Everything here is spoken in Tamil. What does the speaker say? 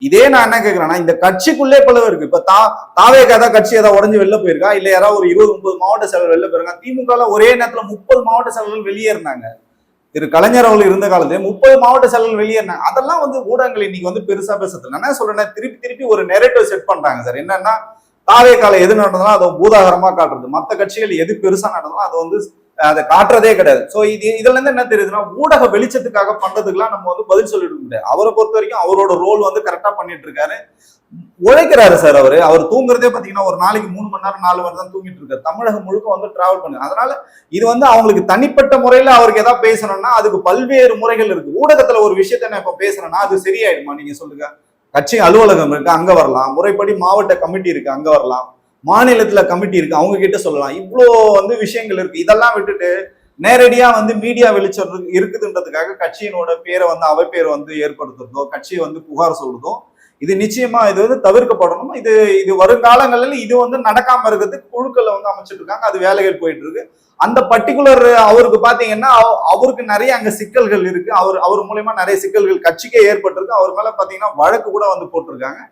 இதே நான் என்ன கேக்குறேன்னா, இந்த கட்சிக்குள்ளே பிளவு இருக்கு. இப்ப தாவேகா ஏதாவது கட்சி ஏதாவது உடஞ்சு வெளில போயிருக்கா? இல்ல யாராவது ஒரு 20, 30 மாவட்ட செயலர் வெளில போயிருக்காங்க. திமுக ஒரே நேரத்துல 30 மாவட்ட செயலர்கள் வெளியேறினாங்க. திரு கலைஞர் அவர்கள் இருந்த காலத்துல 30 மாவட்ட செயலர்கள் வெளியேறினாங்க. அதெல்லாம் ஊடகங்கள் இன்னைக்கு பெருசா பேசுறது. நான் என்ன சொல்றேன்னா, திருப்பி திருப்பி ஒரு நெரேட்டிவ் செட் பண்றாங்க சார். என்னன்னா, தாவேகால எது நடந்தாலும் அதை பூதாகரமா காட்டுறது. மத்த கட்சிகள் எது பெருசா நடந்தாலும் அதை காட்டுறதே கிடையாது. சோ இதுல இருந்து என்ன தெரியுதுன்னா, ஊடக வெளிச்சத்துக்காக பண்றதுக்கெல்லாம் நம்ம பதில் சொல்லிட முடியாது. அவரை பொறுத்த வரைக்கும் அவரோட ரோல் கரெக்டா பண்ணிட்டு இருக்காரு. உழைக்கிறாரு சார். அவர் தூங்குறதே பாத்தீங்கன்னா ஒரு நாளைக்கு 3 மணி நேரம் 4 மணி நேரம் தான் தூங்கிட்டு இருக்காரு. தமிழகம் முழுக்க டிராவல் பண்ணு. அதனால இது அவங்களுக்கு தனிப்பட்ட முறையில அவருக்கு ஏதாவது பேசணும்னா அதுக்கு பல்வேறு முறைகள் இருக்கு. ஊடகத்துல ஒரு விஷயத்த நான் இப்ப பேசுறேன்னா அது சரியாயிடுமா? நீங்க சொல்லுங்க. கட்சி அலுவலகம் இருக்கு, அங்க வரலாம். முறைப்படி மாவட்ட கமிட்டி இருக்கு, அங்க வரலாம். மாநிலத்துல கமிட்டி இருக்கு, அவங்க கிட்ட சொல்லலாம். இவ்வளோ விஷயங்கள் இருக்கு. இதெல்லாம் விட்டுட்டு நேரடியா மீடியா வெளிச்சம் இருக்குதுன்றதுக்காக கட்சியினோட பேரை அவை பேரை ஏற்படுத்துறதோ, கட்சியை புகார் சொல்றதோ, இது நிச்சயமா இது தவிர்க்கப்படணும். இது வருங்காலங்களில் இது நடக்காம இருக்கிறதுக்கு குழுக்களை அமைச்சிட்டு இருக்காங்க. அது வேலைகள் போயிட்டு இருக்கு. அந்த பர்டிகுலர் அவருக்கு பாத்தீங்கன்னா அவருக்கு நிறைய அங்க சிக்கல்கள் இருக்கு. அவர் மூலமா நிறைய சிக்கல்கள் கட்சிக்கே ஏற்பட்டிருக்கு. அவர் மேல பாத்தீங்கன்னா வழக்கு கூட போட்டிருக்காங்க.